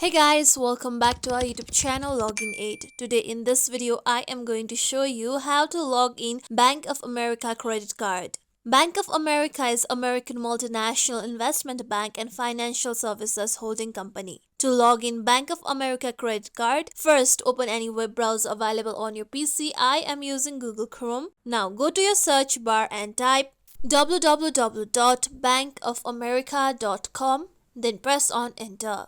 Hey guys, welcome back to our YouTube channel Login 8. Today in this video, I am going to show you how to log in Bank of America credit card. Bank of America is American multinational investment bank and financial services holding company. To log in Bank of America credit card, first open any web browser available on your PC. I am using Google Chrome. Now go to your search bar and type www.bankofamerica.com, then press on enter.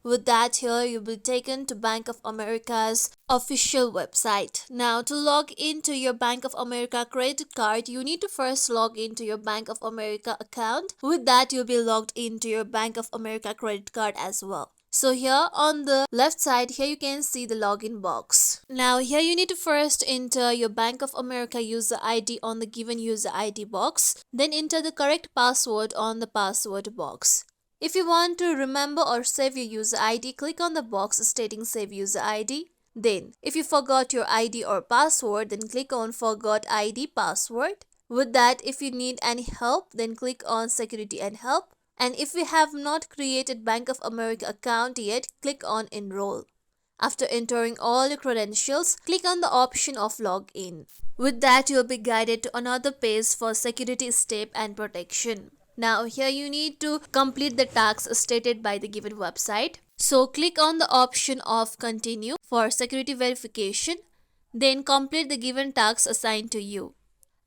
With that, here you'll be taken to Bank of America's official website. Now, to log into your Bank of America credit card, you need to first log into your Bank of America account. With that, you'll be logged into your Bank of America credit card as well. So here on the left side, here you can see the login box. Now here you need to first enter your Bank of America user ID on the given user ID box. Then enter the correct password on the password box. If you want to remember or save your user ID, click on the box stating Save User ID. Then, if you forgot your ID or password, then click on Forgot ID Password. With that, if you need any help, then click on Security and Help. And if you have not created Bank of America account yet, click on Enroll. After entering all your credentials, click on the option of Login. With that, you'll be guided to another page for security step and protection. Now here you need to complete the tasks stated by the given website. So click on the option of Continue for security verification. Then complete the given tasks assigned to you.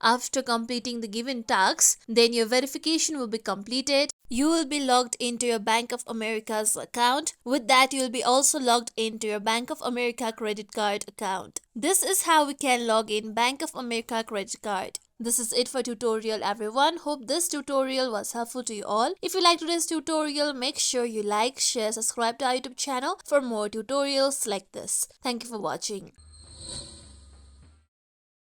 After completing the given tasks, then your verification will be completed. You will be logged into your Bank of America's account. With that, you will be also logged into your Bank of America credit card account. This is how we can log in Bank of America credit card. This is it for tutorial everyone. Hope this tutorial was helpful to you all. If you like today's tutorial, make sure you like, share, subscribe to our YouTube channel for more tutorials like this. Thank you for watching.